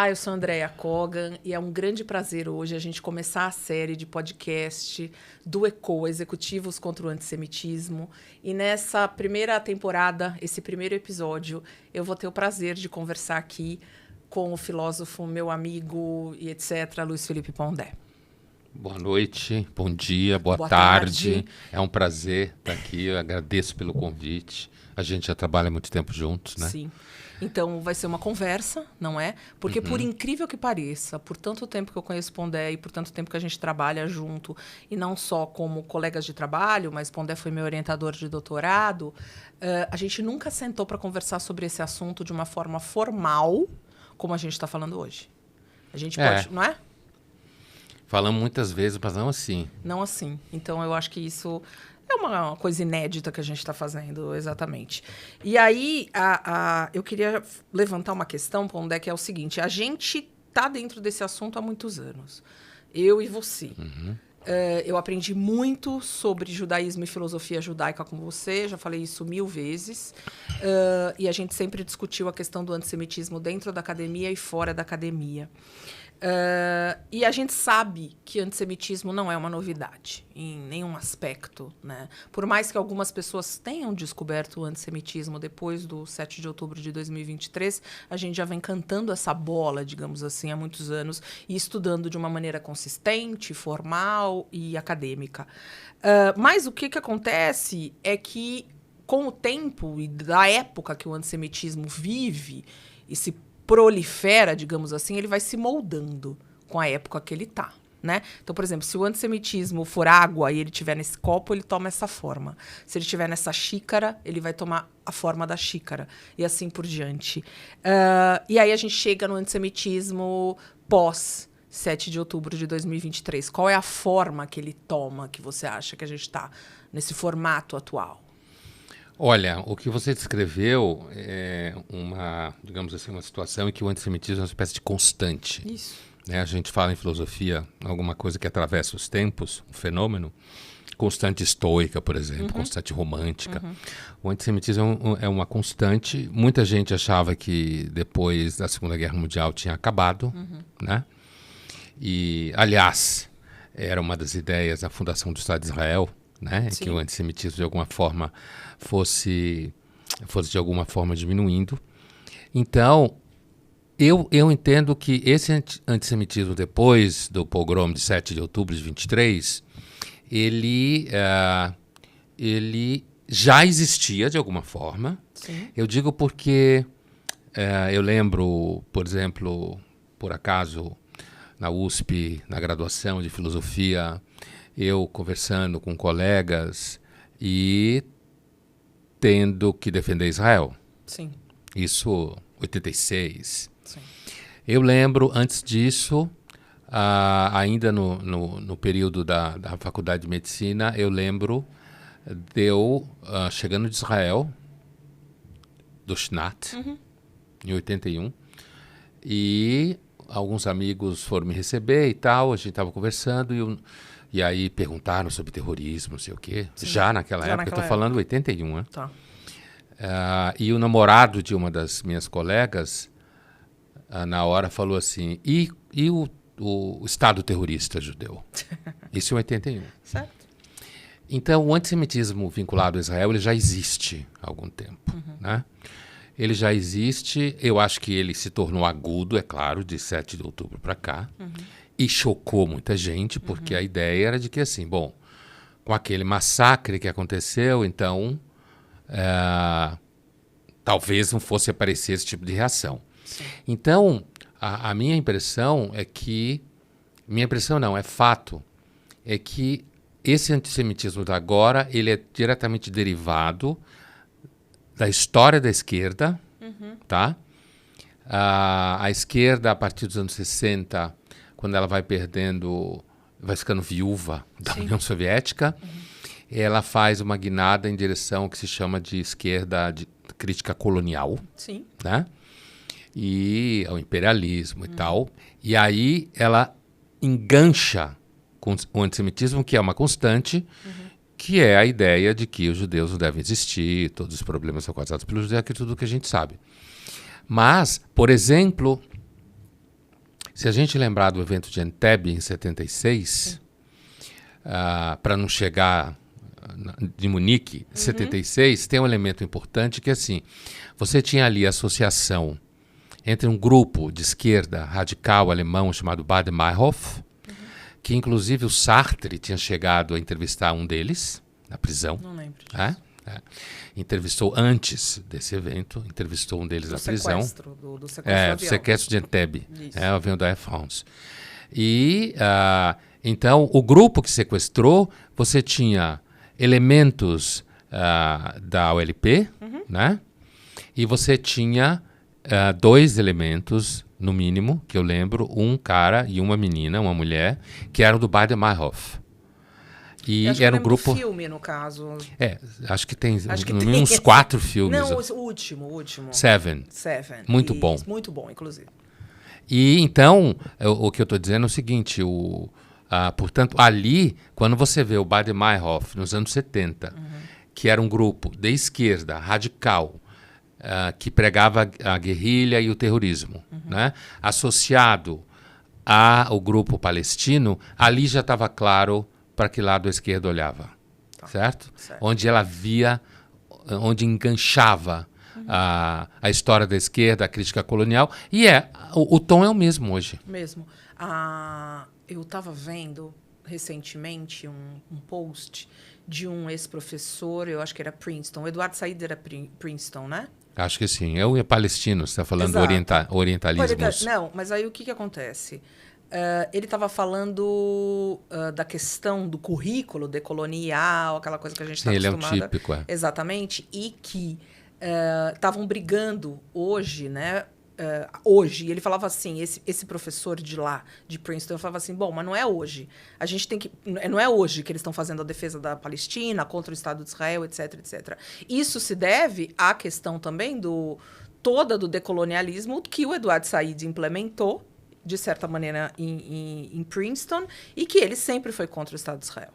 Olá, eu sou a Andrea Kogan e é um grande prazer hoje a gente começar a série de podcast do ECOA, Executivos contra o Antissemitismo. E nessa primeira temporada, esse primeiro episódio, eu vou ter o prazer de conversar aqui com o filósofo, meu amigo e etc., Luiz Felipe Pondé. Boa noite, bom dia, boa tarde. É um prazer estar aqui, eu agradeço pelo convite. A gente já trabalha há muito tempo juntos, né? Sim. Então, vai ser uma conversa, não é? Porque, por incrível que pareça, por tanto tempo que eu conheço Pondé e por tanto tempo que a gente trabalha junto, e não só como colegas de trabalho, mas Pondé foi meu orientador de doutorado, a gente nunca sentou para conversar sobre esse assunto de uma forma formal, como a gente está falando hoje. A gente pode, não é? Falamos muitas vezes, mas não assim. Não assim. Então, eu acho que isso é uma coisa inédita que a gente está fazendo, exatamente. E aí, eu queria levantar uma questão, Pondé, que é o seguinte. A gente está dentro desse assunto há muitos anos. Eu e você. Eu aprendi muito sobre judaísmo e filosofia judaica com você, já falei isso 1000 vezes. E a gente sempre discutiu a questão do antissemitismo dentro da academia e fora da academia. E a gente sabe que antissemitismo não é uma novidade em nenhum aspecto, né? Por mais que algumas pessoas tenham descoberto o antissemitismo depois do 7 de outubro de 2023, a gente já vem cantando essa bola, digamos assim, há muitos anos e estudando de uma maneira consistente, formal e acadêmica. Mas o que acontece é que, com o tempo e da época que o antissemitismo vive e se prolifera, digamos assim, ele vai se moldando com a época que ele está, né? Então, por exemplo, se o antissemitismo for água e ele estiver nesse copo, ele toma essa forma. Se ele estiver nessa xícara, ele vai tomar a forma da xícara. E assim por diante. E aí a gente chega no antissemitismo pós 7 de outubro de 2023. Qual é a forma que ele toma, que você acha que a gente está nesse formato atual? Olha, o que você descreveu é digamos assim, uma situação em que o antissemitismo é uma espécie de constante. Isso. Né? A gente fala em filosofia, alguma coisa que atravessa os tempos, um fenômeno, constante estoica, por exemplo, constante romântica. O antissemitismo é uma constante. Muita gente achava que depois da Segunda Guerra Mundial tinha acabado, né? E, aliás, era uma das ideias da fundação do Estado de Israel, né? Que o antissemitismo de alguma forma fosse de alguma forma diminuindo. Então, eu entendo que esse antissemitismo depois do pogrom de 7 de outubro de 23, ele já existia de alguma forma. Sim. Eu digo porque eu lembro, por exemplo, por acaso, na USP, na graduação de filosofia, eu conversando com colegas e tendo que defender Israel. Sim. Isso, 86. Sim. Eu lembro, antes disso, ainda no período da faculdade de medicina, eu lembro de eu chegando de Israel, do Shnat, em 81, e alguns amigos foram me receber e tal, a gente estava conversando e aí perguntaram sobre terrorismo, não sei o quê. Sim. Já naquela época, eu estou falando 81, né? Tá. E o namorado de uma das minhas colegas, na hora, falou assim, e o Estado terrorista judeu? Isso em 81. Certo. Então, o antissemitismo vinculado a Israel, ele já existe há algum tempo, né? Ele já existe, eu acho que ele se tornou agudo, é claro, de 7 de outubro para cá, e chocou muita gente, porque a ideia era de que, assim, bom, com aquele massacre que aconteceu, então, talvez não fosse aparecer esse tipo de reação. Sim. Então, a minha impressão é que, minha impressão não, é fato, é que esse antissemitismo da agora, ele é diretamente derivado da história da esquerda, tá? A esquerda, a partir dos anos 60, quando ela vai ficando viúva da União Soviética, ela faz uma guinada em direção que se chama de esquerda de crítica colonial, Sim. né? E ao imperialismo e tal. E aí ela engancha com o antissemitismo, que é uma constante, que é a ideia de que os judeus não devem existir, todos os problemas são causados pelos judeus, que é tudo que a gente sabe. Mas, por exemplo, Se a gente lembrar do evento de Entebbe em 76, para não chegar de Munique, 76, tem um elemento importante que assim, você tinha ali a associação entre um grupo de esquerda radical alemão chamado Baader-Meinhof, que inclusive o Sartre tinha chegado a entrevistar um deles na prisão. Não lembro disso. Entrevistou antes desse evento, entrevistou um deles na prisão. Do sequestro do sequestro de Entebbe, o avião da Air France. E, então, o grupo que sequestrou, você tinha elementos da OLP, né? E você tinha 2 elementos, no mínimo, que eu lembro, um cara e uma menina, uma mulher, que eram do Baader-Meinhof. E era um grupo. Do filme, no caso. Acho que tem no mínimo uns 4 filmes. Não, o último. Seven. Muito bom. Muito bom, inclusive. E então, o que eu estou dizendo é o seguinte: portanto, ali, quando você vê o Baader-Meinhof nos anos 70, que era um grupo de esquerda radical, que pregava a guerrilha e o terrorismo, né? Associado ao grupo palestino, ali já estava claro para que lado a esquerda olhava, certo? Onde ela via, onde enganchava a história da esquerda, a crítica colonial, e o tom é o mesmo hoje. Mesmo. Eu estava vendo recentemente um post de um ex-professor, eu acho que era Princeton, o Eduardo Said era Princeton, né? Acho que sim. É palestino, você está falando do orientalismo. Não, mas aí o que acontece? Ele estava falando da questão do currículo decolonial, aquela coisa que a gente está acostumada. Ele é um típico, Exatamente, e que estavam brigando hoje, né? Hoje, ele falava assim, esse professor de lá, de Princeton, falava assim, bom, mas não é hoje. A gente tem que... Não é hoje que eles estão fazendo a defesa da Palestina, contra o Estado de Israel, etc, etc. Isso se deve à questão também toda do decolonialismo que o Eduardo Said implementou, de certa maneira, em Princeton, e que ele sempre foi contra o Estado de Israel.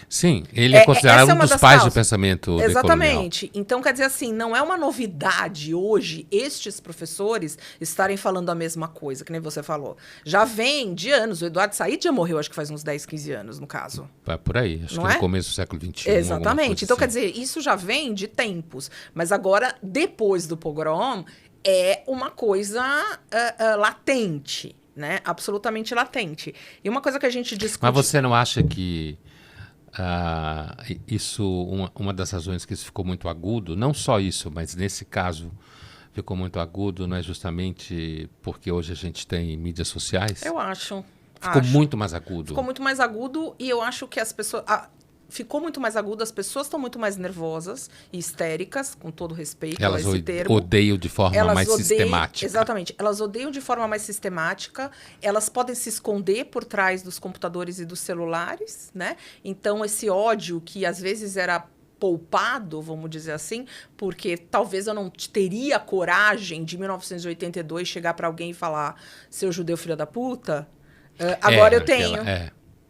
Sim, ele é considerado um dos pais do pensamento decolonial. Exatamente. Então, quer dizer assim, não é uma novidade hoje estes professores estarem falando a mesma coisa, que nem você falou. Já vem de anos, o Eduardo Said já morreu, acho que faz uns 10, 15 anos, no caso. Vai por aí, acho que no começo do século XXI. Exatamente. Então, assim. quer dizer, isso já vem de tempos. Mas agora, depois do pogrom, é uma coisa latente, né? Absolutamente latente. E uma coisa que a gente discute... Mas você não acha que uma das razões que isso ficou muito agudo, não só isso, mas nesse caso ficou muito agudo, não é justamente porque hoje a gente tem mídias sociais? Eu acho. Ficou muito mais agudo. Ficou muito mais agudo e eu acho que as pessoas... ficou muito mais agudo, as pessoas estão muito mais nervosas e histéricas, com todo respeito a esse termo. Elas odeiam de forma mais sistemática. Exatamente. Elas odeiam de forma mais sistemática, elas podem se esconder por trás dos computadores e dos celulares, né? Então, esse ódio que às vezes era poupado, vamos dizer assim, porque talvez eu não teria coragem de, em 1982, chegar para alguém e falar, seu judeu filho da puta, agora eu tenho.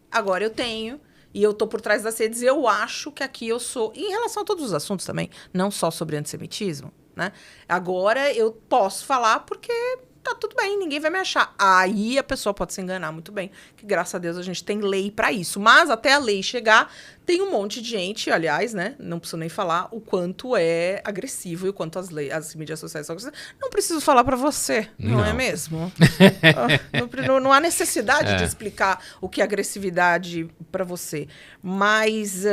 Agora eu tenho. E eu tô por trás das redes e eu acho que aqui eu sou... Em relação a todos os assuntos também, não só sobre antissemitismo, né? Agora eu posso falar porque tá tudo bem, ninguém vai me achar. Aí a pessoa pode se enganar muito bem, que graças a Deus a gente tem lei para isso. Mas até a lei chegar, tem um monte de gente, aliás, né? Não preciso nem falar o quanto é agressivo e o quanto as mídias sociais são agressivas. Não preciso falar para você, não é mesmo? Não há necessidade de explicar o que é agressividade para você. Mas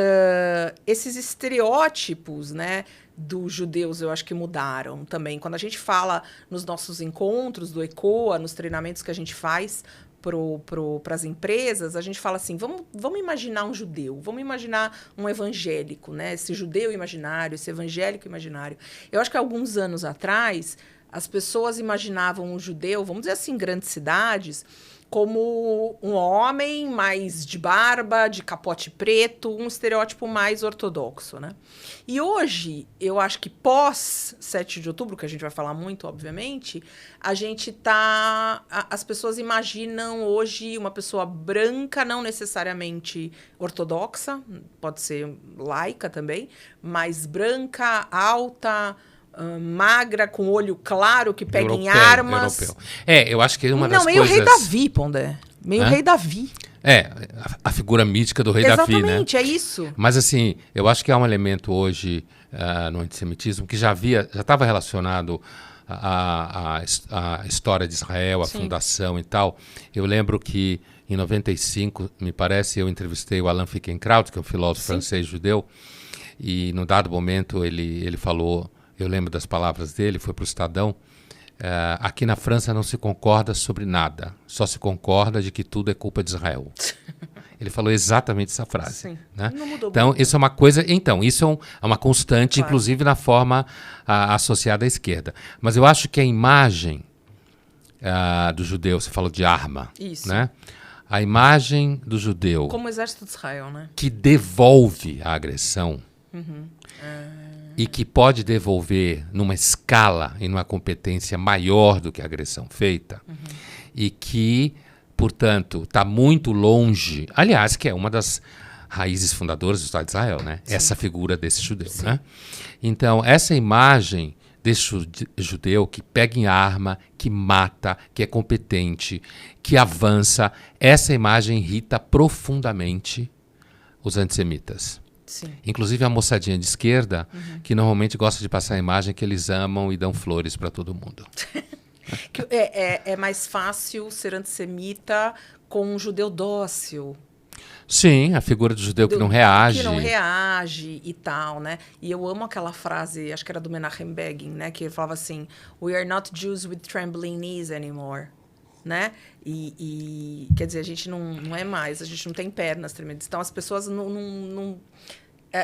esses estereótipos, né? Dos judeus, eu acho que mudaram também. Quando a gente fala nos nossos encontros do ECOA, nos treinamentos que a gente faz para as empresas, a gente fala assim, vamos imaginar um judeu, vamos imaginar um evangélico, né? Esse judeu imaginário, esse evangélico imaginário. Eu acho que alguns anos atrás, as pessoas imaginavam um judeu, vamos dizer assim, em grandes cidades, como um homem mais de barba, de capote preto, um estereótipo mais ortodoxo, né? E hoje, eu acho que pós 7 de outubro, que a gente vai falar muito, obviamente, as pessoas imaginam hoje uma pessoa branca, não necessariamente ortodoxa, pode ser laica também, mas branca, alta, magra, com olho claro, que pega em Europeu, armas. europeu. Eu acho que uma das Não, meio coisas... rei Davi, Pondé. Meio rei Davi. A figura mítica do rei Davi, né? Exatamente, é isso. Mas assim, eu acho que há um elemento hoje no antissemitismo que já estava relacionado à história de Israel, à fundação e tal. Eu lembro que em 95, me parece, eu entrevistei o Alain Finkielkraut, que é um filósofo francês judeu, e num dado momento ele falou, eu lembro das palavras dele, foi para o Estadão, aqui na França não se concorda sobre nada, só se concorda de que tudo é culpa de Israel. Ele falou exatamente essa frase. Sim. Né? Não mudou então, muito. isso é uma coisa. Então, isso é uma constante, Claro. inclusive na forma associada à esquerda. Mas eu acho que a imagem do judeu, você falou de arma, Isso. né? A imagem do judeu Como o exército de Israel, né? que devolve a agressão e que pode devolver numa escala e numa competência maior do que a agressão feita e que, portanto, está muito longe, aliás, que é uma das raízes fundadoras do Estado de Israel, né? Essa figura desse judeu, né? Então, essa imagem desse judeu que pega em arma, que mata, que é competente, que avança, essa imagem irrita profundamente os antissemitas. Sim. Inclusive a moçadinha de esquerda, que normalmente gosta de passar a imagem que eles amam e dão flores para todo mundo. É mais fácil ser antissemita com um judeu dócil. Sim, a figura do judeu que não reage. Que não reage e tal, né? E eu amo aquela frase, acho que era do Menachem Begin, né? Que ele falava assim, we are not Jews with trembling knees anymore. Né? E quer dizer, a gente não é mais, a gente não tem pernas tremendas. Então, as pessoas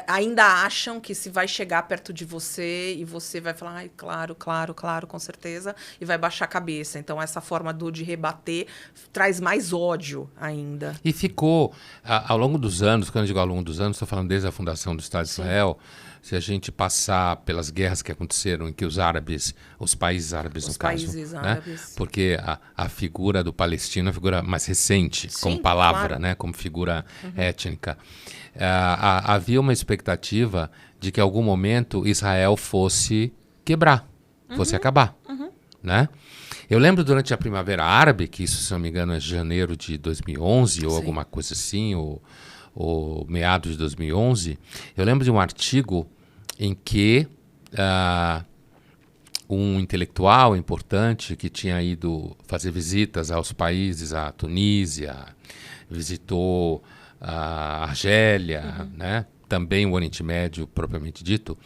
ainda acham que se vai chegar perto de você e você vai falar, ai, claro, claro, claro, com certeza, e vai baixar a cabeça. Então, essa forma de rebater traz mais ódio ainda. E ficou, ao longo dos anos, quando eu digo ao longo dos anos, estou falando desde a fundação do Estado de Israel, se a gente passar pelas guerras que aconteceram em que os países árabes, no caso, né? Porque a figura do palestino é a figura mais recente, como palavra, claro. né? Como figura étnica. Havia uma expectativa de que em algum momento Israel fosse quebrar, fosse acabar. Né? Eu lembro durante a Primavera Árabe, que isso, se não me engano, é janeiro de 2011 ou alguma coisa assim, ou meados de 2011, eu lembro de um artigo em que um intelectual importante que tinha ido fazer visitas aos países, a Tunísia, visitou a Argélia, né? Também o Oriente Médio, propriamente dito,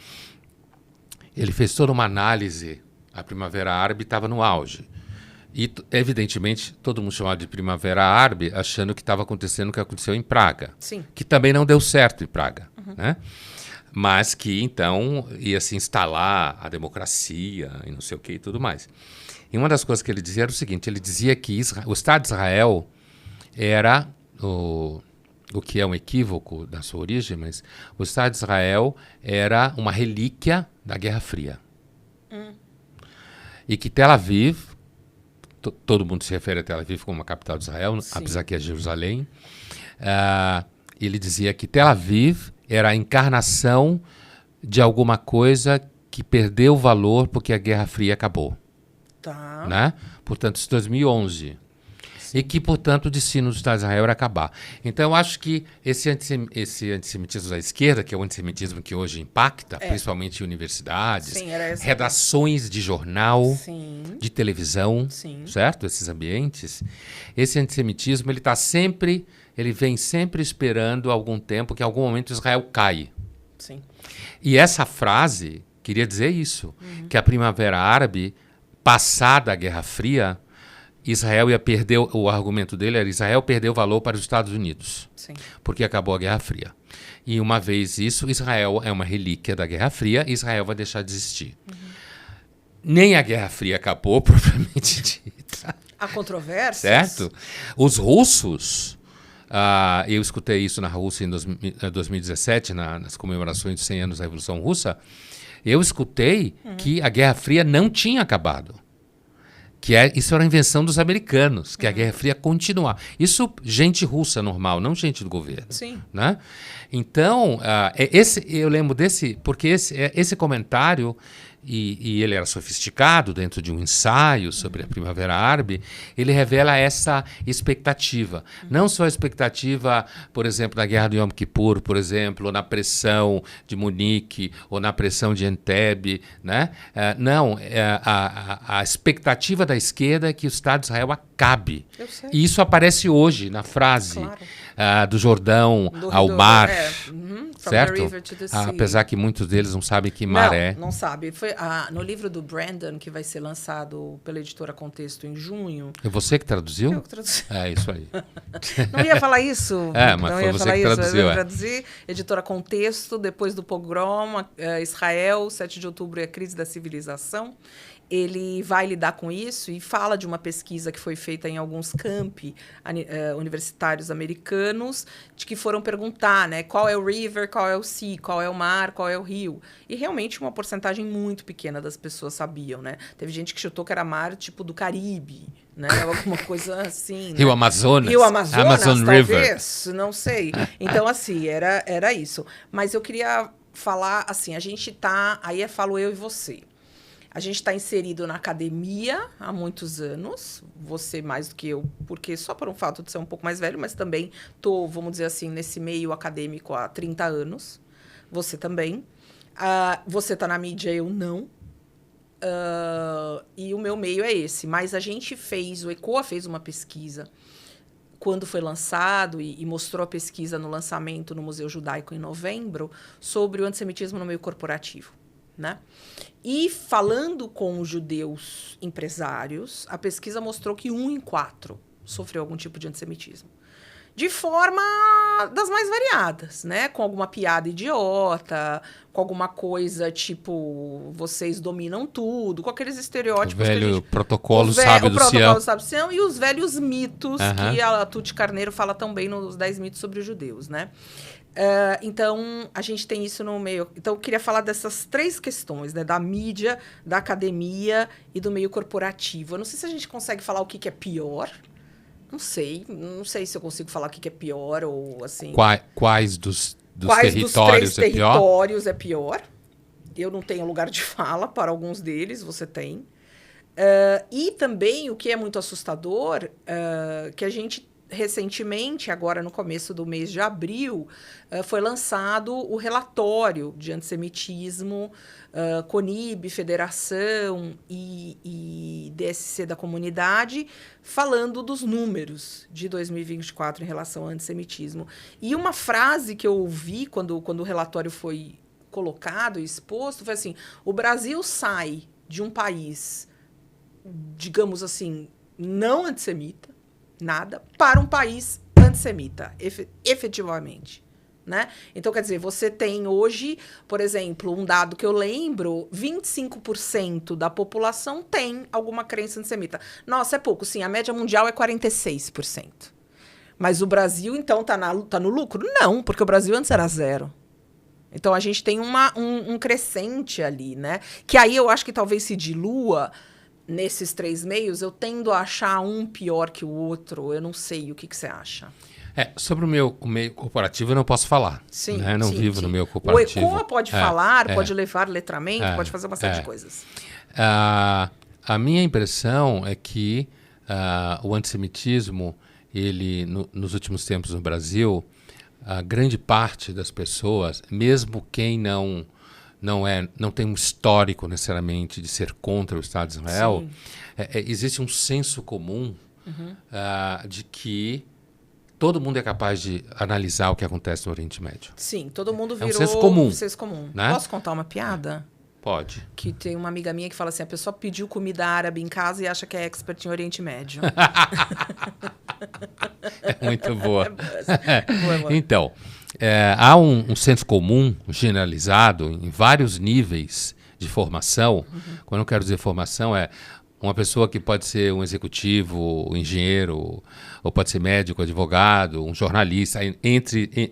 ele fez toda uma análise. A Primavera Árabe estava no auge. E, evidentemente, todo mundo chamava de Primavera Árabe, achando que estava acontecendo o que aconteceu em Praga. Sim. Que também não deu certo em Praga. Né? Mas que, então, ia se instalar a democracia e não sei o que e tudo mais. E uma das coisas que ele dizia era o seguinte, ele dizia que o Estado de Israel era, o que é um equívoco da sua origem, mas o Estado de Israel era uma relíquia da Guerra Fria. E que Tel Aviv, todo mundo se refere a Tel Aviv como uma capital de Israel, apesar que é Jerusalém, ele dizia que Tel Aviv era a encarnação de alguma coisa que perdeu valor porque a Guerra Fria acabou. Tá. Né? Portanto, isso em 2011. E que, portanto, o destino do Estado de Israel era acabar. Então, eu acho que esse antissemitismo da esquerda, que é o antissemitismo que hoje impacta, principalmente em universidades, redações de jornal, de televisão, certo? Esses ambientes. Esse antissemitismo, ele vem sempre esperando algum tempo que em algum momento Israel cai. Sim. E essa frase queria dizer isso, que a Primavera Árabe, passada a Guerra Fria, Israel ia perder, o argumento dele era Israel perdeu valor para os Estados Unidos, porque acabou a Guerra Fria. E uma vez isso, Israel é uma relíquia da Guerra Fria, e Israel vai deixar de existir. Nem a Guerra Fria acabou, propriamente dita. Há controvérsias. Certo? Os russos, eu escutei isso na Rússia em 2017, nas comemorações de 100 anos da Revolução Russa, eu escutei que a Guerra Fria não tinha acabado. Isso era a invenção dos americanos, que a Guerra Fria continuar. Isso, gente russa normal, não gente do governo. Sim. Né? Então, eu lembro desse, porque esse comentário e ele era sofisticado dentro de um ensaio sobre a Primavera Árabe, ele revela essa expectativa. Não só a expectativa, por exemplo, da Guerra do Yom Kippur, por exemplo, ou na pressão de Munique, ou na pressão de Entebbe, né? A expectativa da esquerda é que o Estado de Israel acabe. E isso aparece hoje na frase do Jordão ao mar. Certo? Apesar que muitos deles não sabem que mar é. Não sabe. Foi no livro do Brandon, que vai ser lançado pela editora Contexto em junho. É você que traduziu? Eu que traduzi. É isso aí. Não ia falar isso. Mas foi você que traduziu. Eu traduzi. Editora Contexto, depois do pogrom, Israel, 7 de outubro e a crise da civilização. Ele vai lidar com isso e fala de uma pesquisa que foi feita em alguns campi universitários americanos, de que foram perguntar, né, qual é o river, qual é o sea, qual é o mar, qual é o rio. E realmente uma porcentagem muito pequena das pessoas sabiam, né? Teve gente que chutou que era mar tipo do Caribe, né? Alguma coisa assim. Rio Amazonas. Rio Amazonas, Amazon talvez, River. não sei. Então, assim, era isso. Mas eu queria falar, assim, a gente tá... Aí falo eu e você. A gente está inserido na academia há muitos anos, você mais do que eu, porque só por um fato de ser um pouco mais velho, mas também estou, vamos dizer assim, nesse meio acadêmico há 30 anos. Você também. Você está na mídia, eu não. E o meu meio é esse. Mas a gente o ECOA fez uma pesquisa quando foi lançado e mostrou a pesquisa no lançamento no Museu Judaico em novembro sobre o antissemitismo no meio corporativo. Né? E falando com judeus empresários, a pesquisa mostrou que 1 em 4 sofreu algum tipo de antissemitismo. De forma das mais variadas, né? Com alguma piada idiota, com alguma coisa tipo, vocês dominam tudo, com aqueles estereótipos. O velho protocolo sábio do Sião. E os velhos mitos que a Tuti Carneiro fala tão bem nos 10 mitos sobre os judeus, né? Então, a gente tem isso no meio... Então, eu queria falar dessas 3 questões, né? Da mídia, da academia e do meio corporativo. Eu não sei se a gente consegue falar o que é pior. Não sei se eu consigo falar o que é pior ou assim... Quais dos territórios dos 3 territórios é pior? Eu não tenho lugar de fala para alguns deles, você tem. E também, o que é muito assustador, que a gente... Recentemente, agora no começo do mês de abril, foi lançado o relatório de antissemitismo, CONIB, Federação e DSC da comunidade, falando dos números de 2024 em relação ao antissemitismo. E uma frase que eu ouvi quando o relatório foi colocado e exposto foi assim: o Brasil sai de um país, digamos assim, não antissemita, nada, para um país antissemita, efetivamente. Né? Então, quer dizer, você tem hoje, por exemplo, um dado que eu lembro, 25% da população tem alguma crença antissemita. Nossa, é pouco, sim, a média mundial é 46%. Mas o Brasil, então, tá no lucro? Não, porque o Brasil antes era 0%. Então, a gente tem um crescente ali, né? Que aí eu acho que talvez se dilua. Nesses 3 meios, eu tendo a achar um pior que o outro. Eu não sei. O que você acha? Sobre o meio corporativo eu não posso falar. Sim, né? Não sim, vivo sim. no meio corporativo. O ECOA pode falar, pode levar letramento, pode fazer uma série de coisas. A minha impressão é que o antissemitismo, ele, nos últimos tempos no Brasil, a grande parte das pessoas, mesmo quem não tem um histórico necessariamente de ser contra o Estado de Israel, existe um senso comum de que todo mundo é capaz de analisar o que acontece no Oriente Médio. Sim, todo mundo virou um senso comum. Né? Posso contar uma piada? Pode. Que tem uma amiga minha que fala assim, a pessoa pediu comida árabe em casa e acha que é expert em Oriente Médio. É muito boa. Boa. Então, há um senso comum generalizado em vários níveis de formação. Quando eu quero dizer formação, é uma pessoa que pode ser um executivo, um engenheiro, ou pode ser médico, advogado, um jornalista.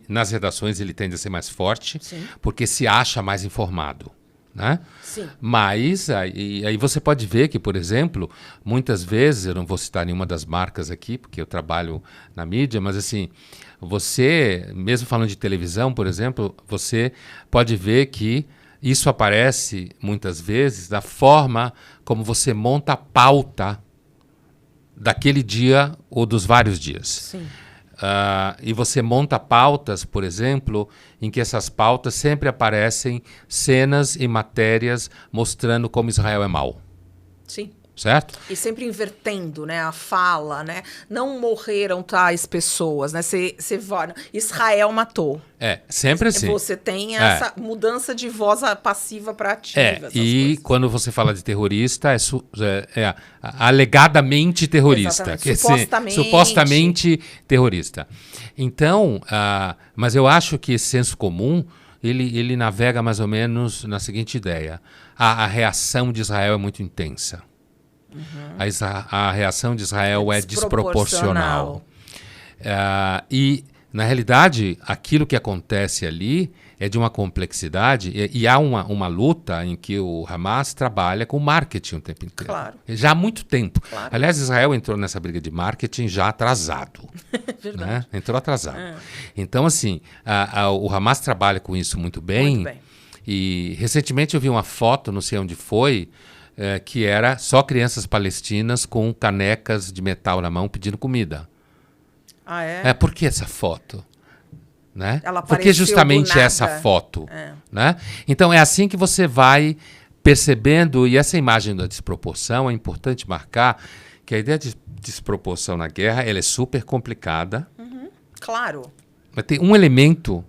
Nas redações ele tende a ser mais forte, Sim. porque se acha mais informado. Né? Sim. Mas aí você pode ver que, por exemplo, muitas vezes, eu não vou citar nenhuma das marcas aqui, porque eu trabalho na mídia, mas assim, você, mesmo falando de televisão, por exemplo, você pode ver que isso aparece, muitas vezes, da forma como você monta a pauta daquele dia ou dos vários dias. Sim. E você monta pautas, por exemplo, em que essas pautas sempre aparecem cenas e matérias mostrando como Israel é mau. Sim. Certo? E sempre invertendo, né, a fala, né? Não morreram tais pessoas, né? Você vai... Israel matou. Sempre assim. Você tem essa mudança de voz passiva para ativa. E quando você fala de terrorista, alegadamente terrorista. Supostamente terrorista. Então, mas eu acho que esse senso comum, ele navega mais ou menos na seguinte ideia. A reação de Israel é muito intensa. A reação de Israel é desproporcional. E, na realidade, aquilo que acontece ali é de uma complexidade e há uma luta em que o Hamas trabalha com marketing o tempo inteiro. Claro. Já há muito tempo. Claro. Aliás, Israel entrou nessa briga de marketing já atrasado. Verdade. Né? Entrou atrasado. Então, assim, o Hamas trabalha com isso muito bem. Muito bem. E, recentemente, eu vi uma foto, não sei onde foi, que era só crianças palestinas com canecas de metal na mão pedindo comida. Por que essa foto? Né? Por que justamente essa foto? Né? Então é assim que você vai percebendo, e essa imagem da desproporção é importante marcar que a ideia de desproporção na guerra ela é super complicada. Claro. Mas tem um elemento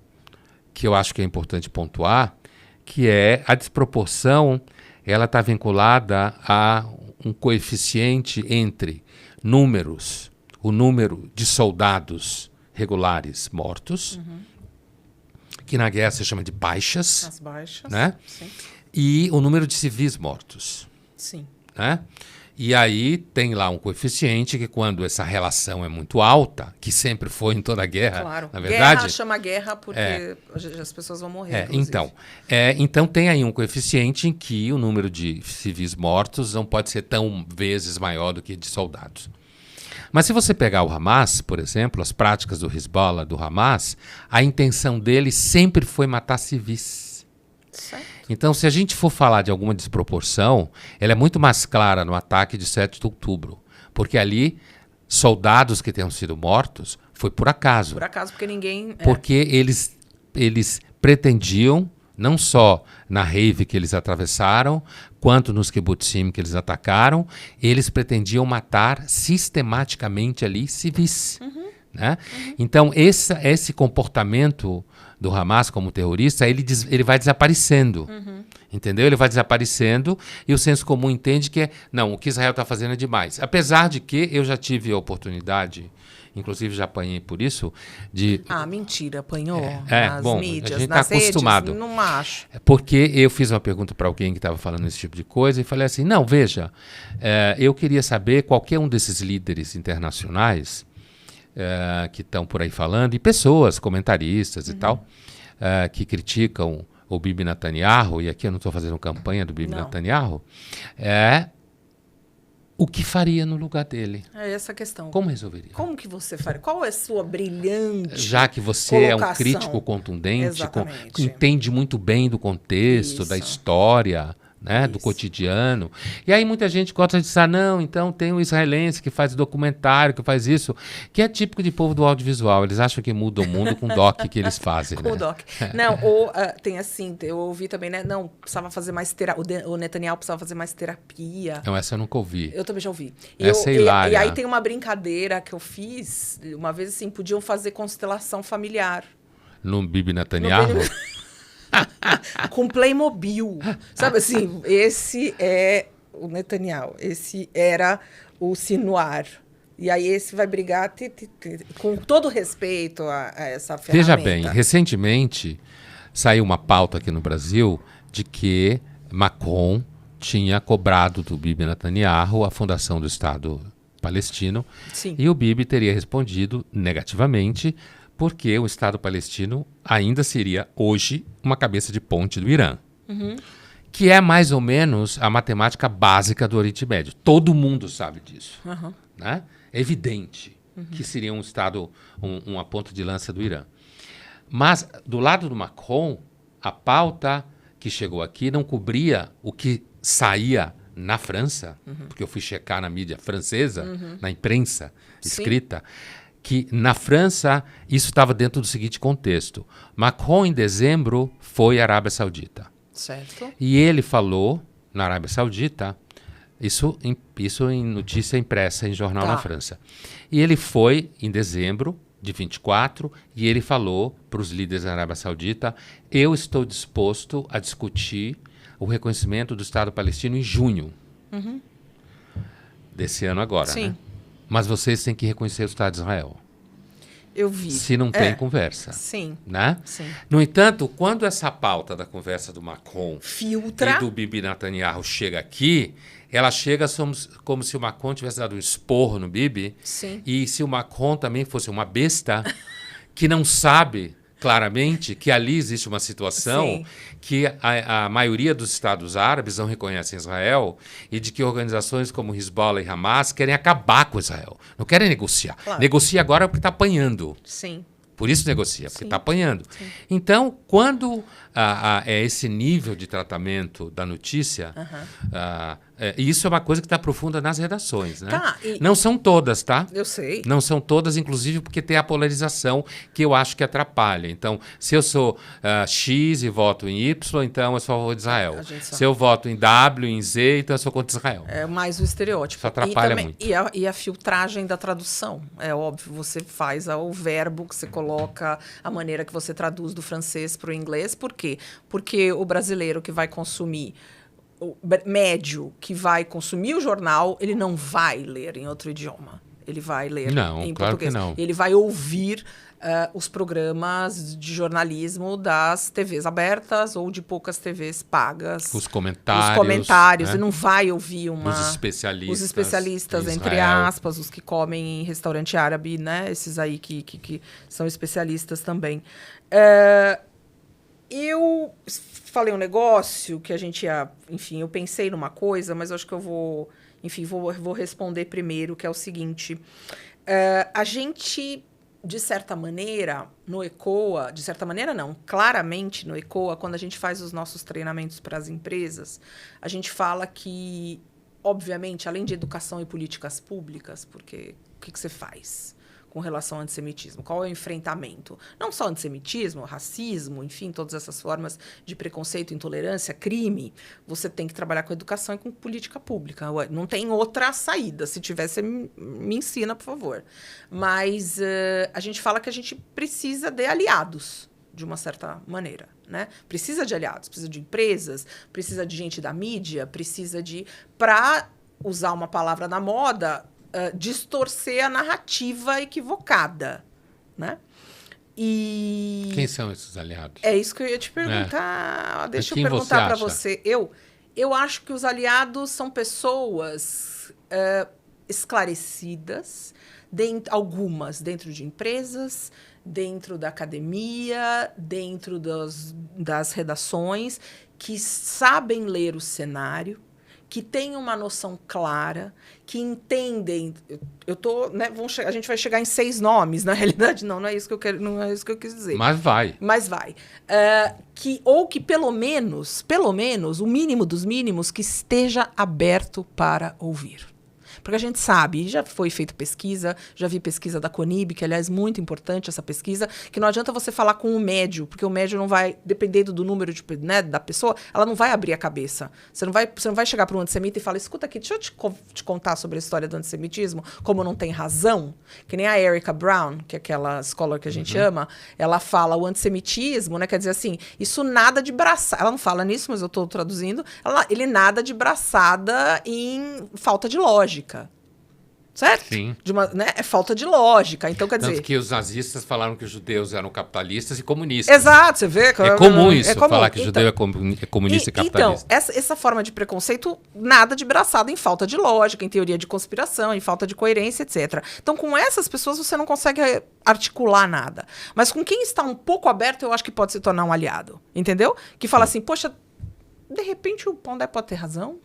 que eu acho que é importante pontuar, que é a desproporção. Ela está vinculada a um coeficiente entre números, o número de soldados regulares mortos, que na guerra se chama de baixas. As baixas, né? Sim. E o número de civis mortos. Sim. Né? E aí tem lá um coeficiente que quando essa relação é muito alta, que sempre foi em toda a guerra, claro. Na verdade... Guerra chama guerra porque as pessoas vão morrer, então tem aí um coeficiente em que o número de civis mortos não pode ser tão vezes maior do que de soldados. Mas se você pegar o Hamas, por exemplo, as práticas do Hezbollah, do Hamas, a intenção dele sempre foi matar civis. Certo. Então, se a gente for falar de alguma desproporção, ela é muito mais clara no ataque de 7 de outubro. Porque ali, soldados que tenham sido mortos, foi por acaso. Por acaso, porque ninguém... Porque eles pretendiam, não só na rave que eles atravessaram, quanto nos kibbutzim que eles atacaram, eles pretendiam matar sistematicamente ali civis. Né? Então, esse comportamento do Hamas como terrorista, ele vai desaparecendo. Entendeu? Ele vai desaparecendo e o senso comum entende que o que Israel está fazendo é demais. Apesar de que eu já tive a oportunidade, inclusive já apanhei por isso, de... mentira, apanhou nas mídias, a gente nas está acostumado. Redes, não acho. Porque eu fiz uma pergunta para alguém que estava falando esse tipo de coisa e falei assim, veja, eu queria saber qualquer um desses líderes internacionais que estão por aí falando, e pessoas, comentaristas e tal, que criticam o Bibi Netanyahu, e aqui eu não estou fazendo campanha do Bibi Netanyahu, o que faria no lugar dele? É essa a questão. Como resolveria? Como que você faria? Qual é a sua brilhante Já que você colocação? É um crítico contundente, Exatamente. entende muito bem do contexto, da história, né, do cotidiano. E aí muita gente gosta de dizer, então tem o israelense que faz documentário, que faz isso, que é típico de povo do audiovisual. Eles acham que muda o mundo com o doc que eles fazem. Com o doc. Não, ou tem assim, eu ouvi também, né? Não, precisava fazer mais terapia. O Netanyahu precisava fazer mais terapia. Não, essa eu nunca ouvi. Eu também já ouvi. Essa é hilária. E aí tem uma brincadeira que eu fiz, uma vez assim, podiam fazer constelação familiar. No Bibi Netanyahu? Com Playmobil. Sabe assim, esse é o Netanyahu, esse era o Sinuar. E aí esse vai brigar com todo respeito a essa ferramenta. Veja bem, recentemente saiu uma pauta aqui no Brasil de que Macron tinha cobrado do Bibi Netanyahu a fundação do Estado palestino. Sim. E o Bibi teria respondido negativamente, porque o Estado palestino ainda seria, hoje, uma cabeça de ponte do Irã. Que é mais ou menos a matemática básica do Oriente Médio. Todo mundo sabe disso. Né? É evidente que seria um Estado, uma ponta de lança do Irã. Mas, do lado do Macron, a pauta que chegou aqui não cobria o que saía na França, porque eu fui checar na mídia francesa, na imprensa escrita, que na França isso estava dentro do seguinte contexto. Macron, em dezembro, foi à Arábia Saudita. Certo. E ele falou, na Arábia Saudita, isso em notícia impressa em jornal na França. E ele foi em dezembro de 24 e ele falou para os líderes da Arábia Saudita: eu estou disposto a discutir o reconhecimento do Estado palestino em junho desse ano agora. Sim. Né? Mas vocês têm que reconhecer o Estado de Israel. Eu vi. Se não tem conversa. Sim. Né? Sim. No entanto, quando essa pauta da conversa do Macron filtra e do Bibi Netanyahu chega aqui, ela chega como se o Macron tivesse dado um esporro no Bibi. Sim. E se o Macron também fosse uma besta que não sabe claramente que ali existe uma situação Sim. que a maioria dos estados árabes não reconhecem Israel e de que organizações como Hezbollah e Hamas querem acabar com Israel. Não querem negociar. Claro. Negocia agora porque está apanhando. Sim. Por isso negocia, porque Sim. está apanhando. Sim. Então, quando é esse nível de tratamento da notícia, isso é uma coisa que está profunda nas redações. Né? Tá, não são todas, tá? Eu sei. Não são todas, inclusive porque tem a polarização que eu acho que atrapalha. Então, se eu sou X e voto em Y, então eu sou a favor de Israel. Se eu voto em W, em Z, então eu sou contra Israel. É mais o estereótipo. Isso atrapalha também, muito. E a filtragem da tradução. É óbvio, você faz o verbo que você coloca, a maneira que você traduz do francês para o inglês. Por quê? Porque o brasileiro que vai consumir, o médio que vai consumir o jornal, ele não vai ler em outro idioma. Ele vai ler em claro português. Que não. Ele vai ouvir os programas de jornalismo das TVs abertas ou de poucas TVs pagas. Os comentários. Os comentários. Né? Ele não vai ouvir Os especialistas. Os especialistas, entre aspas, os que comem em restaurante árabe, né? Esses aí que são especialistas também. Eu falei um negócio que a gente ia... Enfim, eu pensei numa coisa, mas eu acho que eu vou... Enfim, vou responder primeiro, que é o seguinte. A gente, de certa maneira, no ECOA... De certa maneira, não. Claramente, no ECOA, quando a gente faz os nossos treinamentos para as empresas, a gente fala que, obviamente, além de educação e políticas públicas, porque o que você faz com relação ao antissemitismo? Qual é o enfrentamento? Não só antissemitismo, racismo, enfim, todas essas formas de preconceito, intolerância, crime. Você tem que trabalhar com educação e com política pública. Não tem outra saída. Se tiver, você me ensina, por favor. Mas a gente fala que a gente precisa de aliados, de uma certa maneira. Né? Precisa de aliados, precisa de empresas, precisa de gente da mídia, precisa de... Para usar uma palavra na moda... distorcer a narrativa equivocada, né? E... Quem são esses aliados? É isso que eu ia te perguntar. Deixa eu perguntar para você. Eu acho que os aliados são pessoas esclarecidas, algumas dentro de empresas, dentro da academia, dentro das redações, que sabem ler o cenário, que têm uma noção clara, que entendem... né, a gente vai chegar em 6 nomes, na realidade, não é isso que eu quero, não é isso que eu quis dizer. Mas vai. Ou que pelo menos, o mínimo dos mínimos, que esteja aberto para ouvir. Porque a gente sabe, já foi feita pesquisa, já vi pesquisa da Conib, que, aliás, muito importante essa pesquisa, que não adianta você falar com o médio, porque o médio não vai, dependendo do número da pessoa, ela não vai abrir a cabeça. Você não vai chegar para um antissemita e falar, escuta aqui, deixa eu te contar sobre a história do antissemitismo, como não tem razão, que nem a Erica Brown, que é aquela scholar que a gente ama, ela fala o antissemitismo, né, quer dizer assim, isso nada de braçada, ela não fala nisso, mas eu estou traduzindo, ele nada de braçada em falta de lógica. Certo? Sim. É falta de lógica. Então, quer dizer... Tanto que os nazistas falaram que os judeus eram capitalistas e comunistas. Exato, você vê. É comum isso, falar que judeu é comunista e capitalista. Então, essa forma de preconceito, nada de braçada em falta de lógica, em teoria de conspiração, em falta de coerência, etc. Então, com essas pessoas, você não consegue articular nada. Mas com quem está um pouco aberto, eu acho que pode se tornar um aliado. Entendeu? Que fala assim, poxa, de repente o Pondé pode ter razão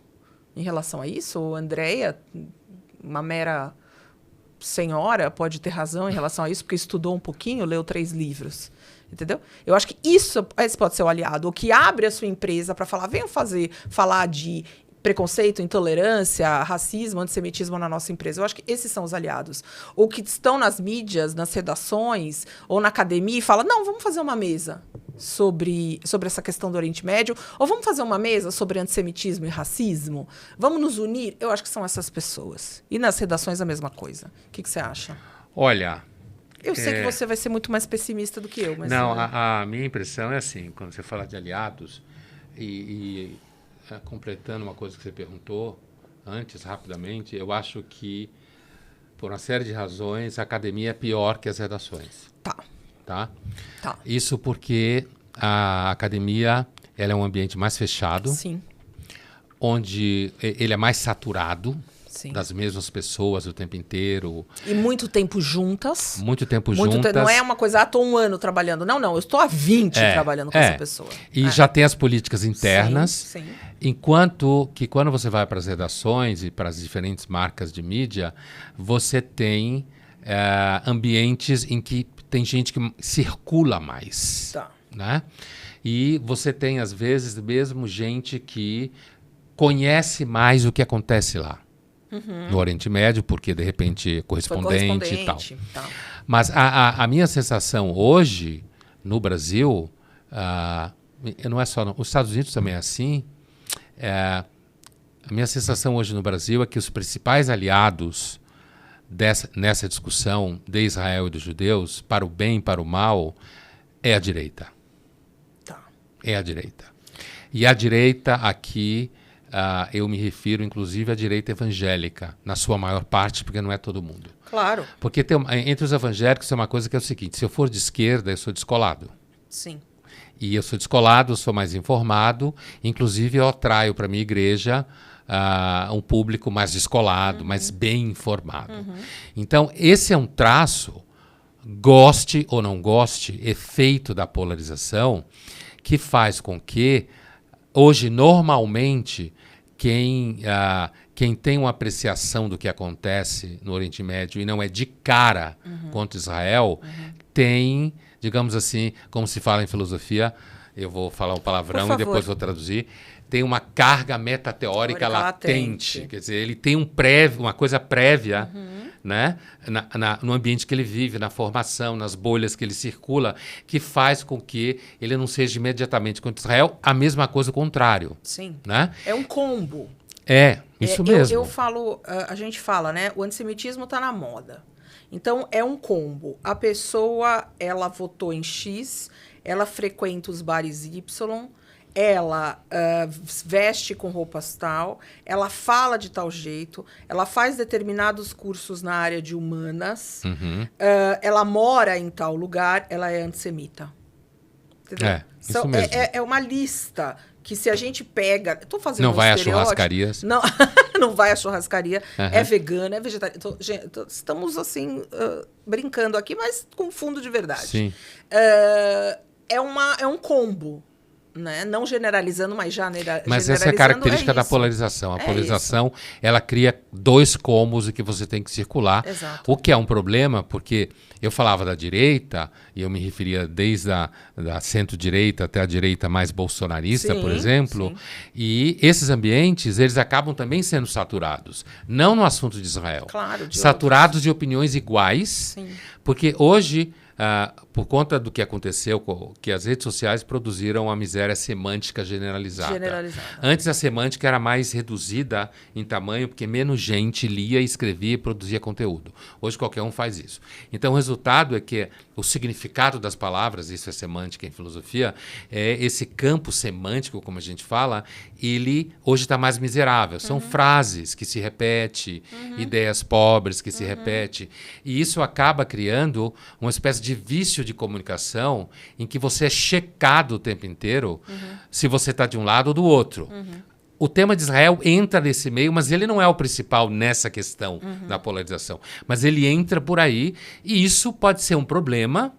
em relação a isso? Ou a Andrea... uma mera senhora pode ter razão em relação a isso, porque estudou um pouquinho, leu 3 livros. Entendeu? Eu acho que esse pode ser o aliado, o que abre a sua empresa para falar, venham falar de preconceito, intolerância, racismo, antissemitismo na nossa empresa. Eu acho que esses são os aliados. Ou que estão nas mídias, nas redações, ou na academia e falam, não, vamos fazer uma mesa sobre essa questão do Oriente Médio, ou vamos fazer uma mesa sobre antissemitismo e racismo, vamos nos unir. Eu acho que são essas pessoas. E nas redações a mesma coisa. O que você acha? Olha... Eu sei que você vai ser muito mais pessimista do que eu, mas... Não, a minha impressão é assim, quando você fala de aliados, completando uma coisa que você perguntou antes, rapidamente, eu acho que, por uma série de razões, a academia é pior que as redações. Tá? Isso porque a academia ela é um ambiente mais fechado, sim, onde ele é mais saturado, sim, das mesmas pessoas o tempo inteiro. E muito tempo juntas. Muito tempo juntas. Não é uma coisa, estou 1 ano trabalhando. Não, eu estou há 20 trabalhando com essa pessoa. E já tem as políticas internas. Sim. Enquanto que quando você vai para as redações e para as diferentes marcas de mídia, você tem ambientes em que tem gente que circula mais. Né? E você tem, às vezes, mesmo gente que conhece mais o que acontece lá. No Oriente Médio, porque de repente é correspondente e tal. Mas a minha sensação hoje, no Brasil, não é só... Os Estados Unidos também é assim. A minha sensação hoje no Brasil é que os principais aliados nessa discussão de Israel e dos judeus, para o bem e para o mal, é a direita. É a direita. E a direita aqui... eu me refiro, inclusive, à direita evangélica, na sua maior parte, porque não é todo mundo. Claro. Porque entre os evangélicos tem uma coisa que é o seguinte, se eu for de esquerda, eu sou descolado. Sim. E eu sou descolado, eu sou mais informado, inclusive eu atraio para a minha igreja um público mais descolado, mais bem informado. Então, esse é um traço, goste ou não goste, efeito da polarização, que faz com que, hoje, normalmente, quem tem uma apreciação do que acontece no Oriente Médio e não é de cara contra Israel, tem, digamos assim, como se fala em filosofia, eu vou falar um palavrão e depois vou traduzir, tem uma carga metateórica latente. Quer dizer, ele tem uma coisa prévia, né, no ambiente que ele vive, na formação, nas bolhas que ele circula, que faz com que ele não seja imediatamente contra Israel, a mesma coisa o contrário. Sim. Né? É um combo. Isso mesmo. Eu falo, a gente fala, né? O antissemitismo está na moda. Então, é um combo. A pessoa, ela votou em X, ela frequenta os bares Y, ela veste com roupas tal, ela fala de tal jeito, ela faz determinados cursos na área de humanas, ela mora em tal lugar, ela é antissemita. Entendeu? Isso mesmo. É uma lista que, se a gente pega... Tô fazendo não vai a churrascarias. Não, não vai a churrascaria. É vegana, é vegetariana. Estamos, assim, brincando aqui, mas com fundo de verdade. Sim. É um combo. Né? Não generalizando, mas já generalizando. Mas essa é a característica da polarização. A polarização, ela cria 2 combos em que você tem que circular. Exato. O que é um problema, porque eu falava da direita, e eu me referia desde da centro-direita até a direita mais bolsonarista, por exemplo, e esses ambientes, eles acabam também sendo saturados. Não no assunto de Israel. Claro, saturados de opiniões iguais, Sim. porque hoje... por conta do que aconteceu, que as redes sociais produziram uma miséria semântica generalizada. Antes a semântica era mais reduzida em tamanho, porque menos gente lia, escrevia e produzia conteúdo. Hoje qualquer um faz isso. Então o resultado é que o significado das palavras, isso é semântica em filosofia, esse campo semântico, como a gente fala, ele hoje está mais miserável. São frases que se repetem, ideias pobres que se repetem. E isso acaba criando uma espécie de vício de comunicação em que você é checado o tempo inteiro se você está de um lado ou do outro. O tema de Israel entra nesse meio, mas ele não é o principal nessa questão da polarização. Mas ele entra por aí, e isso pode ser um problema,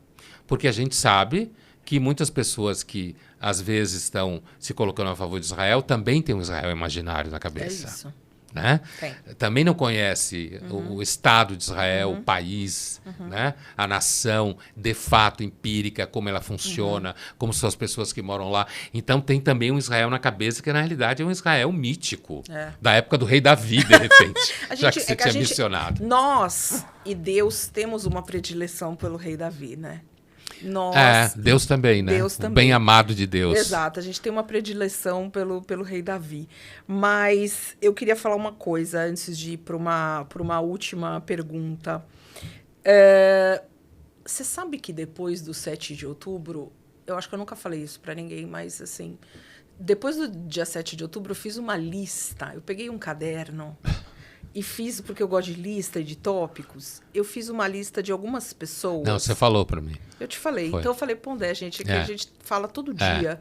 porque a gente sabe que muitas pessoas que às vezes estão se colocando a favor de Israel também têm um Israel imaginário na cabeça. né? Tem. Também não conhece o Estado de Israel, o país, né? A nação, de fato, empírica, como ela funciona, como são as pessoas que moram lá. Então tem também um Israel na cabeça que, na realidade, é um Israel mítico, da época do rei Davi, de repente, já que você tinha mencionado. Nós e Deus temos uma predileção pelo rei Davi, né? Nós, Deus também, né? Deus o também. bem amado de Deus. Exato, a gente tem uma predileção pelo rei Davi. Mas eu queria falar uma coisa antes de ir para uma última pergunta. Você sabe que depois do 7 de outubro, eu acho que eu nunca falei isso para ninguém, mas assim, depois do dia 7 de outubro eu fiz uma lista, eu peguei um caderno e fiz, porque eu gosto de lista e de tópicos, eu fiz uma lista de algumas pessoas. Não, você falou para mim. Eu te falei. Foi. Então eu falei, Pondé, gente, que a gente fala todo dia.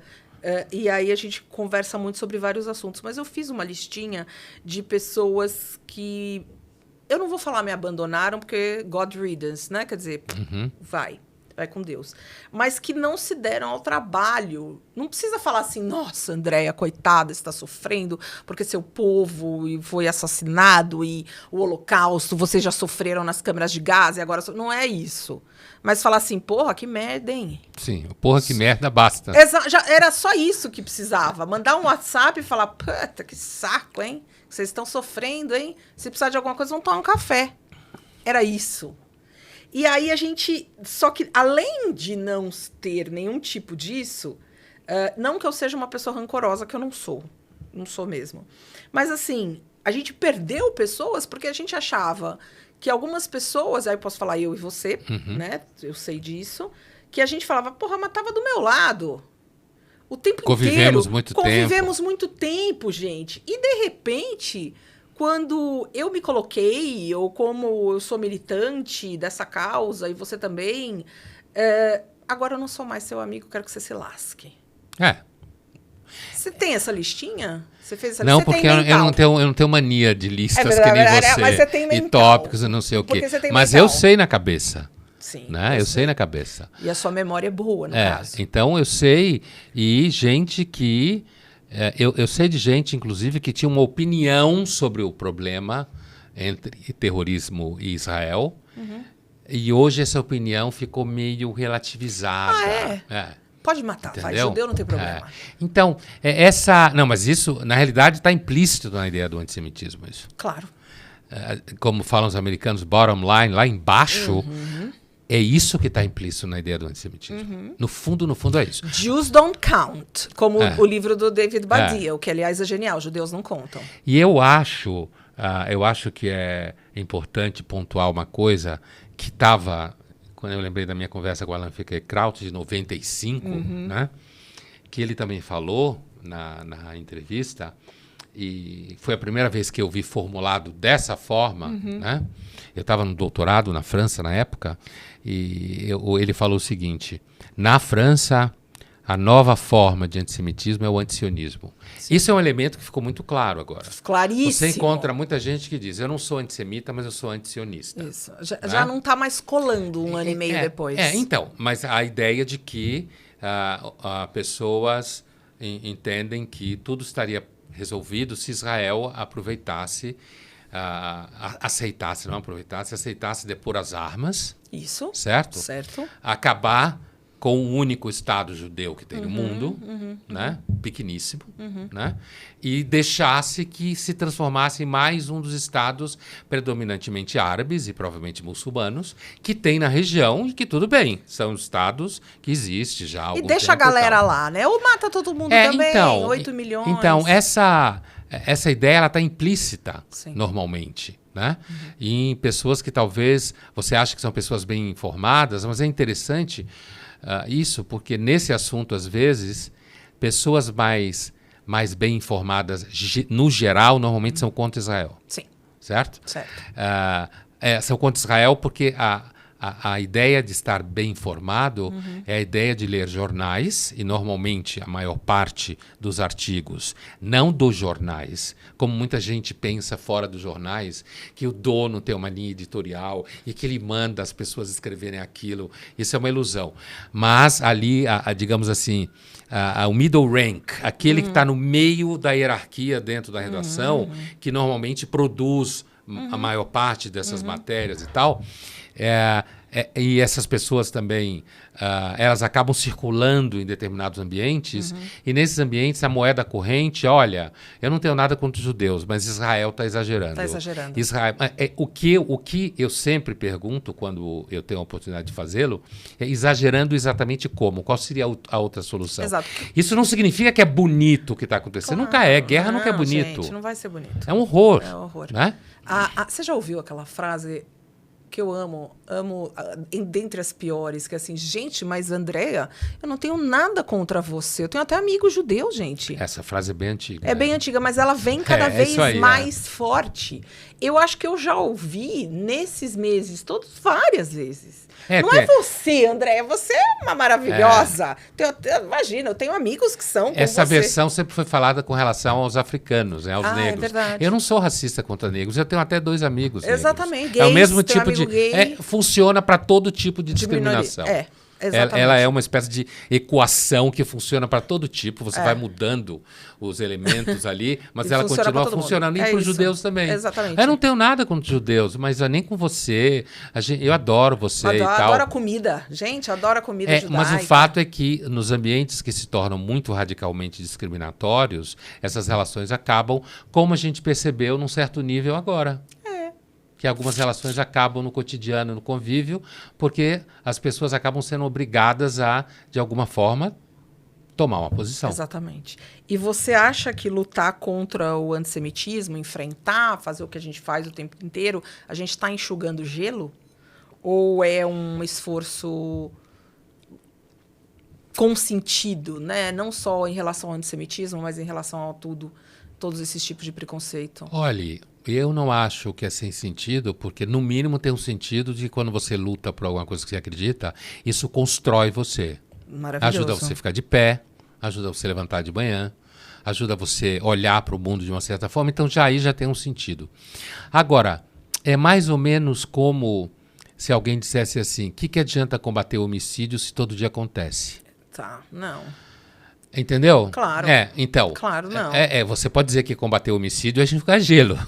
E aí a gente conversa muito sobre vários assuntos. Mas eu fiz uma listinha de pessoas que... Eu não vou falar me abandonaram, porque God riddance, né? Quer dizer, vai com Deus. Mas que não se deram ao trabalho. Não precisa falar assim, nossa, Andréia, coitada, está sofrendo porque seu povo foi assassinado e o holocausto, vocês já sofreram nas câmeras de gás e agora... Não é isso. Mas falar assim, porra, que merda, hein? Sim, porra, que merda, basta. Já era só isso que precisava. Mandar um WhatsApp e falar, puta, que saco, hein? Vocês estão sofrendo, hein? Se precisar de alguma coisa, vão tomar um café. Era isso. E aí a gente... Só que, além de não ter nenhum tipo disso, não que eu seja uma pessoa rancorosa, que eu não sou. Não sou mesmo. Mas, assim, a gente perdeu pessoas porque a gente achava que algumas pessoas... Aí eu posso falar eu e você, né? Eu sei disso. Que a gente falava, porra, mas tava do meu lado. O tempo Convivemos inteiro. muito Convivemos tempo. muito tempo, gente. E, de repente... Quando eu me coloquei, ou como eu sou militante dessa causa, e você também, agora eu não sou mais seu amigo, quero que você se lasque. Você tem essa listinha? Você fez essa Não, lista? porque eu não tenho mania de listas verdade, que nem você. mas você tem mental. E tópicos e não sei o quê. Mas mental. eu sei na cabeça. Sim. Né? Eu sei na cabeça. E a sua memória é boa, no caso. Então eu sei. E gente que... Eu sei de gente, inclusive, que tinha uma opinião sobre o problema entre terrorismo e Israel. E hoje essa opinião ficou meio relativizada. Pode matar, entendeu? faz judeu, não tem problema. Então, essa... Não, mas isso, na realidade, está implícito na ideia do antissemitismo. Isso. Claro. Como falam os americanos, bottom line, lá embaixo... É isso que está implícito na ideia do antissemitismo. No fundo é isso. Jews don't count, como o livro do David Baddiel, que aliás é genial, judeus não contam. E eu acho que é importante pontuar uma coisa que estava, quando eu lembrei da minha conversa com o Alan Finkielkraut, de 95, né, que ele também falou na entrevista, e foi a primeira vez que eu vi formulado dessa forma, né? Eu estava no doutorado na França na época, e ele falou o seguinte: na França, a nova forma de antissemitismo é o antisionismo. Sim. Isso é um elemento que ficou muito claro agora. Claríssimo. Você encontra muita gente que diz, eu não sou antissemita, mas eu sou antisionista. Isso. Já não está mais colando um ano e meio depois. Então, mas a ideia de que pessoas entendem que tudo estaria resolvido se Israel aproveitasse, aceitasse depor as armas. Isso. Certo? Acabar com o único Estado judeu que tem no mundo, né? Pequeníssimo, né? E deixasse que se transformasse em mais um dos Estados predominantemente árabes e provavelmente muçulmanos que tem na região e que tudo bem, são Estados que existem já há algum tempo. E deixa a galera lá, né? Ou mata todo mundo também, então, 8 milhões. Então, essa ideia ela está implícita, Sim. Normalmente. Né? E em pessoas que talvez você ache que são pessoas bem informadas, mas é interessante isso, porque nesse assunto, às vezes, pessoas mais bem informadas, no geral, normalmente são contra Israel. Sim. Certo? Certo. São contra Israel porque a ideia de estar bem informado é a ideia de ler jornais, e normalmente a maior parte dos artigos, não dos jornais, como muita gente pensa fora dos jornais, que o dono tem uma linha editorial e que ele manda as pessoas escreverem aquilo. Isso é uma ilusão. Mas ali, digamos assim, o middle rank, aquele que está no meio da hierarquia dentro da redação, que normalmente produz a maior parte dessas matérias e tal, e essas pessoas também, elas acabam circulando em determinados ambientes, e nesses ambientes a moeda corrente, olha, eu não tenho nada contra os judeus, mas Israel está exagerando. Está exagerando. Israel, o que eu sempre pergunto quando eu tenho a oportunidade de fazê-lo, é exagerando exatamente como? Qual seria a outra solução? Exato. Isso não significa que é bonito o que está acontecendo. Claro. Guerra nunca é bonito. Gente, não vai ser bonito. É um horror. É um horror. Né? Você já ouviu aquela frase que eu amo dentre as piores, que é assim, gente, mas Andréa, eu não tenho nada contra você, eu tenho até amigos judeus, gente. Essa frase é bem antiga. É bem antiga, mas ela vem cada vez isso aí, mais forte. Eu acho que eu já ouvi nesses meses todos várias vezes. Não é você, Andréa, você é uma maravilhosa. Imagina, eu tenho amigos que são como essa você. versão sempre foi falada com relação aos africanos, né, aos negros. É verdade. Eu não sou racista contra negros, eu tenho até 2 amigos Exatamente, negros. gays, É o mesmo tem um tipo de... amigo gay. funciona para todo tipo de discriminação. Exatamente. Ela é uma espécie de equação que funciona para todo tipo. Você vai mudando os elementos ali, mas ela continua funcionando. E para os judeus também. Exatamente. Eu não tenho nada contra os judeus, mas nem com você. Eu adoro você e tal. Adoro a comida. Gente, adoro a comida judaica. Mas o fato é que nos ambientes que se tornam muito radicalmente discriminatórios, essas relações acabam, como a gente percebeu num certo nível agora. Que algumas relações acabam no cotidiano, no convívio, porque as pessoas acabam sendo obrigadas a, de alguma forma, tomar uma posição. Exatamente. E você acha que lutar contra o antissemitismo, enfrentar, fazer o que a gente faz o tempo inteiro, a gente está enxugando gelo? Ou é um esforço com sentido, né? Não só em relação ao antissemitismo, mas em relação a todos esses tipos de preconceito? Olhe, eu não acho que é sem sentido, porque no mínimo tem um sentido de quando você luta por alguma coisa que você acredita, isso constrói você. Maravilhoso. Ajuda você a ficar de pé, ajuda você a levantar de manhã, ajuda você a olhar para o mundo de uma certa forma, então aí já tem um sentido. Agora, é mais ou menos como se alguém dissesse assim, o que adianta combater o homicídio se todo dia acontece? Tá, não. Entendeu? Claro. Então. Claro, não. Você pode dizer que combater o homicídio é a gente ficar gelo.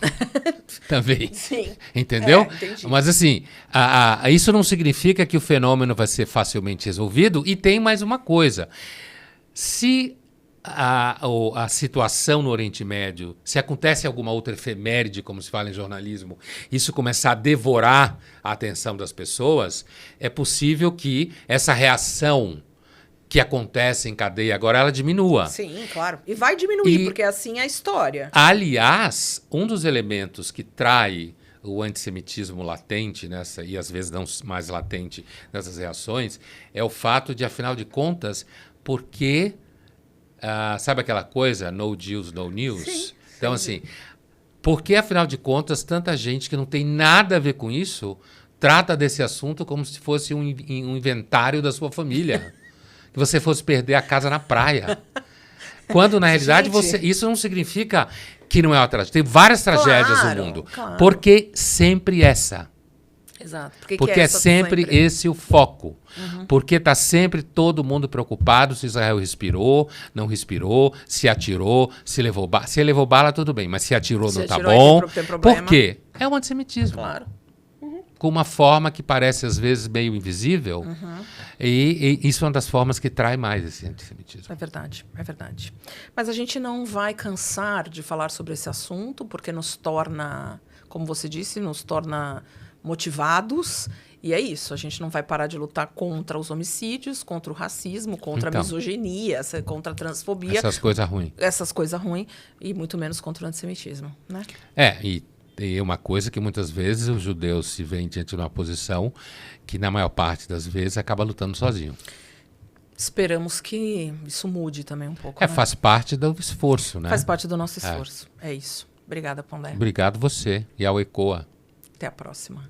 Também. Sim. Entendeu? Entendi. Mas assim, isso não significa que o fenômeno vai ser facilmente resolvido. E tem mais uma coisa. Se a situação no Oriente Médio, se acontece alguma outra efeméride, como se fala em jornalismo, isso começar a devorar a atenção das pessoas, é possível que essa reação que acontece em cadeia agora, ela diminua. Sim, claro. E vai diminuir, porque assim é a história. Aliás, um dos elementos que trai o antissemitismo latente, e às vezes não mais latente nessas reações, é o fato de, afinal de contas, porque, sabe aquela coisa, no Jews, no news? Sim, então, assim, porque, afinal de contas, tanta gente que não tem nada a ver com isso trata desse assunto como se fosse um inventário da sua família. Que você fosse perder a casa na praia. Quando, na realidade, isso não significa que não é uma tragédia. Tem várias tragédias no mundo. Claro. Porque sempre essa. Exato. Porque é sempre esse o foco. Porque está sempre todo mundo preocupado se Israel respirou, não respirou, se atirou, se levou bala. Se levou bala, tudo bem. Mas se atirou, não está bom. Por quê? É o antissemitismo. Claro. Com uma forma que parece, às vezes, meio invisível. E isso é uma das formas que trai mais esse antissemitismo. É verdade, é verdade. Mas a gente não vai cansar de falar sobre esse assunto, porque nos torna, como você disse, nos torna motivados. E é isso, a gente não vai parar de lutar contra os homicídios, contra o racismo, contra a misoginia, contra a transfobia. Essas coisas ruins. Essas coisas ruins, e muito menos contra o antissemitismo, né? E uma coisa que muitas vezes os judeus se veem diante de uma posição que, na maior parte das vezes, acaba lutando sozinho. Esperamos que isso mude também um pouco. Né? Faz parte do esforço, né? Faz parte do nosso esforço. É isso. Obrigada, Pondé. Obrigado você e ao ECOA. Até a próxima.